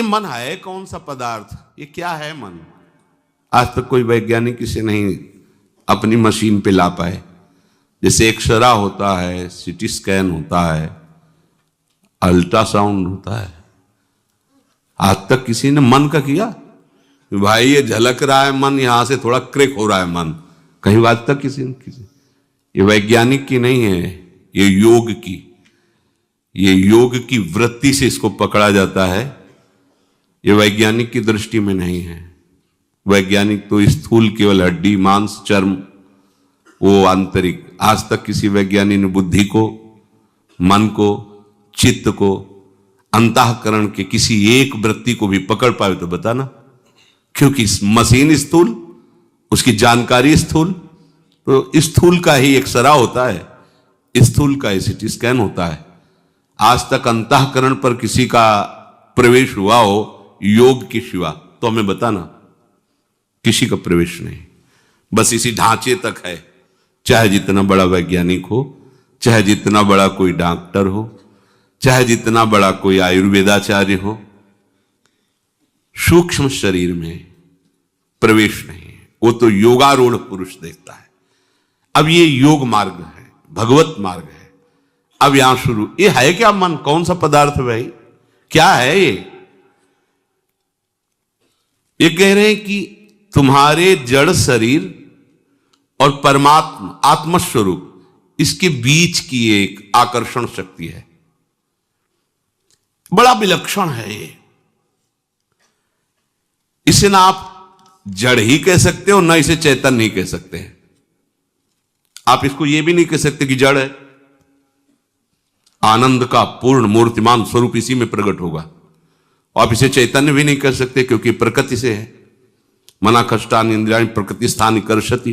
ये मन है कौन सा पदार्थ, ये क्या है मन? आज तक कोई वैज्ञानिक इसे नहीं अपनी मशीन पे ला पाए। जैसे एक्सरा होता है, सीटी स्कैन होता है, अल्ट्रासाउंड होता है, आज तक किसी ने मन का किया भाई ये झलक रहा है मन, यहां से थोड़ा क्रेक हो रहा है मन, कहीं आज तक किसी ने? ये वैज्ञानिक की नहीं है, ये योग की, ये योग की वृत्ति से इसको पकड़ा जाता है। ये वैज्ञानिक की दृष्टि में नहीं है। वैज्ञानिक तो स्थूल केवल हड्डी मांस चर्म, वो आंतरिक। आज तक किसी वैज्ञानिक ने बुद्धि को, मन को, चित्त को, अंतःकरण के किसी एक वृत्ति को भी पकड़ पाए तो बताना। क्योंकि मशीन स्थूल, उसकी जानकारी स्थूल, तो स्थूल का ही एक्सरा होता है, स्थूल का ही सीटी स्कैन होता है। आज तक अंतःकरण पर किसी का प्रवेश हुआ हो योग की शिवा तो हमें बताना। किसी का प्रवेश नहीं, बस इसी ढांचे तक है। चाहे जितना बड़ा वैज्ञानिक हो, चाहे जितना बड़ा कोई डॉक्टर हो, चाहे जितना बड़ा कोई आयुर्वेदाचार्य हो, सूक्ष्म शरीर में प्रवेश नहीं है। वो तो योगारूढ़ पुरुष देखता है। अब ये योग मार्ग है, भगवत मार्ग है। अब यहां शुरू, ये है क्या मन? कौन सा पदार्थ भाई? क्या है ये? ये कह रहे हैं कि तुम्हारे जड़ शरीर और परमात्मा आत्मस्वरूप, इसके बीच की एक आकर्षण शक्ति है। बड़ा विलक्षण है ये। इसे ना आप जड़ ही कह सकते हो, ना इसे चैतन्य ही कह सकते हैं। आप इसको यह भी नहीं कह सकते कि जड़ है। आनंद का पूर्ण मूर्तिमान स्वरूप इसी में प्रकट होगा। आप इसे चैतन्य भी नहीं कर सकते क्योंकि प्रकृति से है। मना कष्टानि इंद्रियाणि प्रकृति स्थानि कर्षति।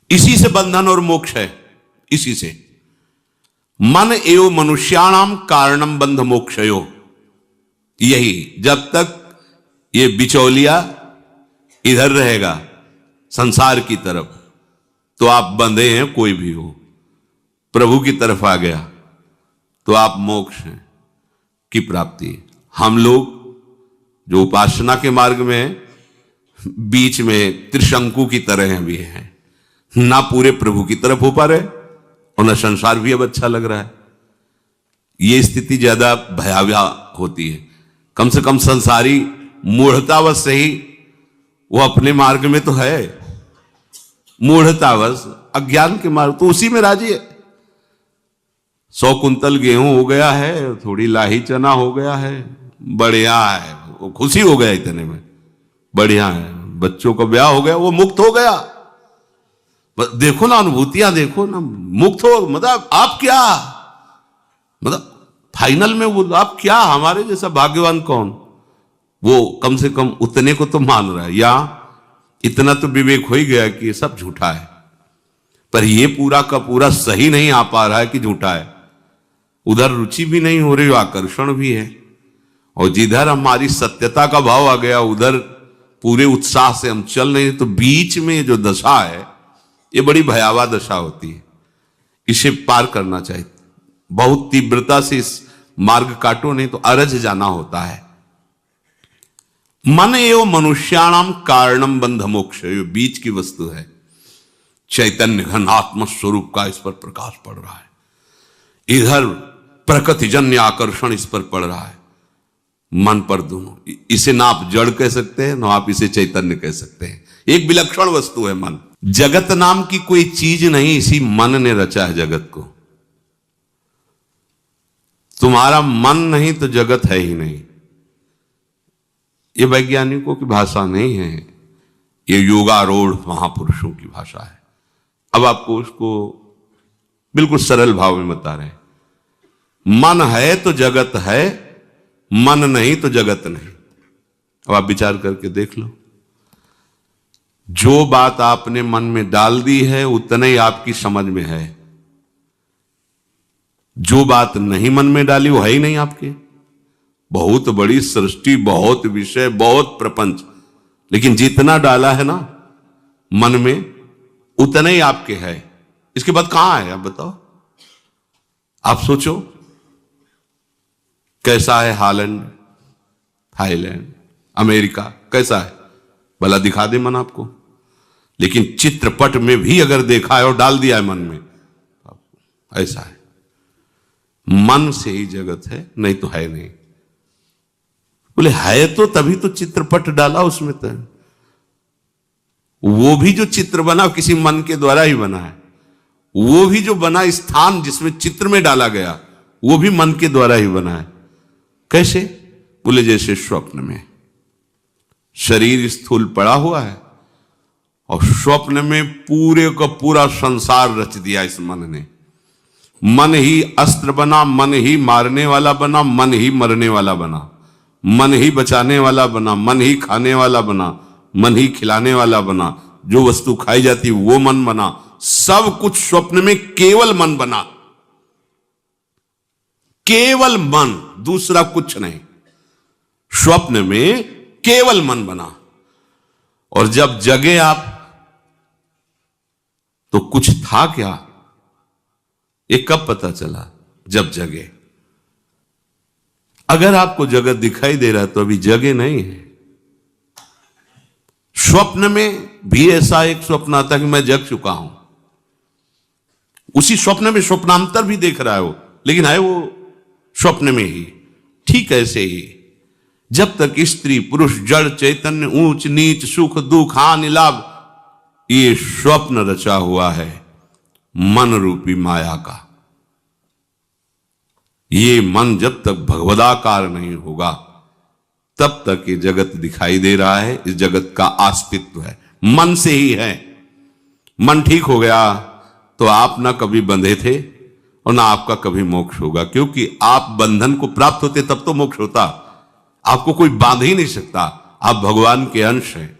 इसी से बंधन और मोक्ष है, इसी से। मन एवं मनुष्याणाम कारणम बंध मोक्षयो। यही जब तक ये बिचौलिया इधर रहेगा संसार की तरफ, तो आप बंधे हैं। कोई भी हो, प्रभु की तरफ आ गया तो आप मोक्ष की प्राप्ति। हम लोग जो उपासना के मार्ग में बीच में त्रिशंकु की तरह भी हैं, ना पूरे प्रभु की तरफ हो पा रहे और न संसार भी अब अच्छा लग रहा है। ये स्थिति ज्यादा भयावह होती है। कम से कम संसारी मूढ़तावश से ही वो अपने मार्ग में तो है, मूढ़तावश अज्ञान के मार्ग तो उसी में राजी है। 100 कुंतल गेहूं हो गया है, थोड़ी लाही चना हो गया है, बढ़िया है, वो खुशी हो गया इतने में, बढ़िया है। बच्चों का ब्याह हो गया, वो मुक्त हो गया। देखो ना अनुभूतियां, देखो ना, मुक्त हो मतलब आप क्या, मतलब फाइनल में वो आप क्या, हमारे जैसा भाग्यवान कौन? वो कम से कम उतने को तो मान रहा है, या इतना तो विवेक हो ही गया कि ये सब झूठा है। पर ये पूरा का पूरा सही नहीं आ पा रहा है कि झूठा है। उधर रुचि भी नहीं हो रही, आकर्षण भी है, और जिधर हमारी सत्यता का भाव आ गया उधर पूरे उत्साह से हम चल नहीं। तो बीच में जो दशा है ये बड़ी भयावह दशा होती है। इसे पार करना चाहिए। बहुत तीव्रता से इस मार्ग काटो, नहीं तो अरज जाना होता है। मन एवं मनुष्याणाम कारणम बंध मोक्ष, बीच की वस्तु है। चैतन्य घन आत्म स्वरूप का इस पर प्रकाश पड़ रहा है, इधर प्रकृतिजन्य आकर्षण इस पर पड़ रहा है, मन पर दोनों। इसे ना आप जड़ कह सकते हैं, ना आप इसे चैतन्य कह सकते हैं। एक विलक्षण वस्तु है मन। जगत नाम की कोई चीज नहीं, इसी मन ने रचा है जगत को। तुम्हारा मन नहीं तो जगत है ही नहीं। ये वैज्ञानिकों की भाषा नहीं है, ये योगारूढ़ महापुरुषों की भाषा है। अब आपको उसको बिल्कुल सरल भाव में बता रहे हैं। मन है तो जगत है, मन नहीं तो जगत नहीं। अब आप विचार करके देख लो। जो बात आपने मन में डाल दी है उतना ही आपकी समझ में है। जो बात नहीं मन में डाली वो है ही नहीं आपके। बहुत बड़ी सृष्टि, बहुत विषय, बहुत प्रपंच, लेकिन जितना डाला है ना मन में उतना ही आपके है। इसके बाद कहां है आप बताओ? आप सोचो कैसा है हालैंड, थाईलैंड, अमेरिका, कैसा है भला दिखा दे मन आपको। लेकिन चित्रपट में भी अगर देखा है और डाल दिया है मन में, ऐसा है। मन से ही जगत है, नहीं तो है नहीं। बोले है तो तभी तो चित्रपट डाला उसमें। तो वो भी जो चित्र बना किसी मन के द्वारा ही बना है। वो भी जो बना स्थान जिसमें चित्र में डाला गया, वो भी मन के द्वारा ही बना है। कैसे? बोले जैसे स्वप्न में शरीर स्थूल पड़ा हुआ है और स्वप्न में पूरे का पूरा संसार रच दिया इस मन ने। मन ही अस्त्र बना, मन ही मारने वाला बना, मन ही मरने वाला बना, मन ही बचाने वाला बना, मन ही खाने वाला बना, मन ही खिलाने वाला बना। जो वस्तु खाई जाती वो मन बना। सब कुछ स्वप्न में केवल मन बना, केवल मन, दूसरा कुछ नहीं। स्वप्न में केवल मन बना। और जब जगे आप तो कुछ था क्या? ये कब पता चला? जब जगे। अगर आपको जगत दिखाई दे रहा है तो अभी जगे नहीं है। स्वप्न में भी ऐसा एक स्वप्न आता कि मैं जग चुका हूं। उसी स्वप्न में स्वप्नांतर भी देख रहा है वो, लेकिन है वो स्वप्न में ही। ठीक ऐसे ही जब तक स्त्री पुरुष जड़ चैतन्य ऊंच नीच सुख दुख हानि लाभ, ये स्वप्न रचा हुआ है मन रूपी माया का। ये मन जब तक भगवदाकार नहीं होगा तब तक ये जगत दिखाई दे रहा है। इस जगत का अस्तित्व है मन से ही है। मन ठीक हो गया तो आप ना कभी बंधे थे और ना आपका कभी मोक्ष होगा, क्योंकि आप बंधन को प्राप्त होते तब तो मोक्ष होता। आपको कोई बांध ही नहीं सकता, आप भगवान के अंश हैं।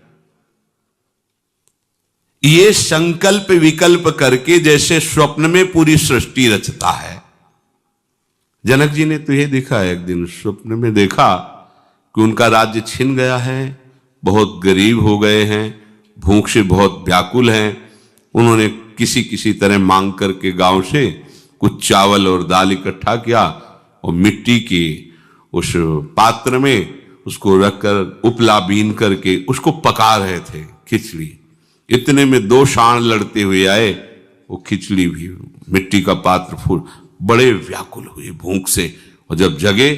ये संकल्प विकल्प करके जैसे स्वप्न में पूरी सृष्टि रचता है। जनक जी ने तो ये देखा है, एक दिन स्वप्न में देखा कि उनका राज्य छिन गया है, बहुत गरीब हो गए हैं, भूख से बहुत व्याकुल हैं। उन्होंने किसी किसी तरह मांग करके गांव से कुछ चावल और दाल इकट्ठा किया और मिट्टी के उस पात्र में उसको रखकर उपला बीन करके उसको पका रहे थे, खिचड़ी। इतने में दो सांड लड़ते हुए आए, वो खिचड़ी भी मिट्टी का पात्र फूल, बड़े व्याकुल हुए भूख से। और जब जगे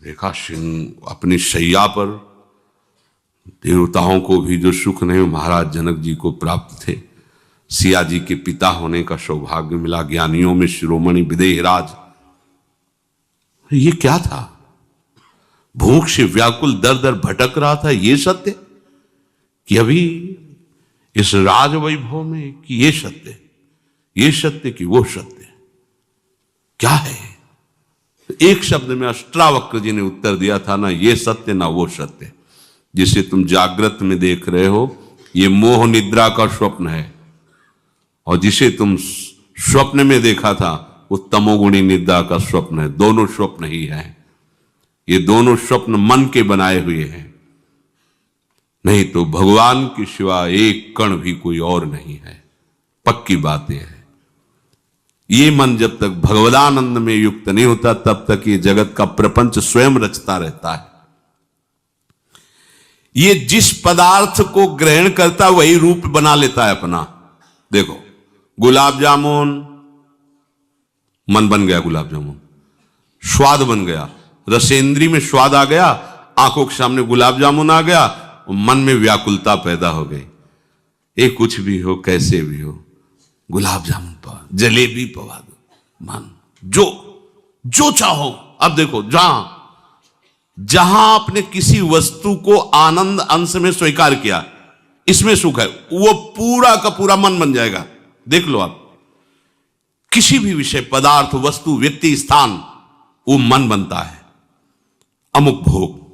देखा सिंह अपनी शैया पर। देवताओं को भी जो सुख नहीं महाराज जनक जी को प्राप्त थे। सिया जी के पिता होने का सौभाग्य मिला, ज्ञानियों में शिरोमणि विदेहराज। ये क्या था? भूख से व्याकुल दर दर भटक रहा था। ये सत्य कि अभी इस राज वैभव में, कि ये सत्य, ये सत्य कि वो सत्य, क्या है? एक शब्द में अष्टावक्र जी ने उत्तर दिया था, ना ये सत्य ना वो सत्य। जिसे तुम जागृत में देख रहे हो ये मोह निद्रा का स्वप्न है, और जिसे तुम स्वप्न में देखा था वो तमोगुणी निद्रा का स्वप्न है। दोनों स्वप्न ही हैं। ये दोनों स्वप्न मन के बनाए हुए हैं, नहीं तो भगवान के सिवा एक कण भी कोई और नहीं है। पक्की बात यह है। ये मन जब तक भगवदानंद में युक्त नहीं होता तब तक ये जगत का प्रपंच स्वयं रचता रहता है। ये जिस पदार्थ को ग्रहण करता वही रूप बना लेता है अपना। देखो गुलाब जामुन, मन बन गया गुलाब जामुन, स्वाद बन गया, रसेंद्री में स्वाद आ गया, आंखों के सामने गुलाब जामुन आ गया, और मन में व्याकुलता पैदा हो गई। ये कुछ भी हो, कैसे भी हो, गुलाब जामुन पवा, जलेबी पवा दो, मन जो जो चाहो। अब देखो जहां आपने किसी वस्तु को आनंद अंश में स्वीकार किया, इसमें सुख है, वो पूरा का पूरा मन बन जाएगा। देख लो आप, किसी भी विषय, पदार्थ, वस्तु, व्यक्ति, स्थान, वो मन बनता है। अमुक भोग,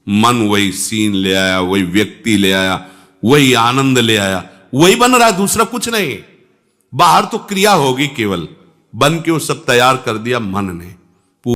मन वही सीन ले आया, वही व्यक्ति ले आया, वही आनंद ले आया, वही बन रहा है, दूसरा कुछ नहीं। बाहर तो क्रिया होगी केवल, बन के वो सब तैयार कर दिया मन ने।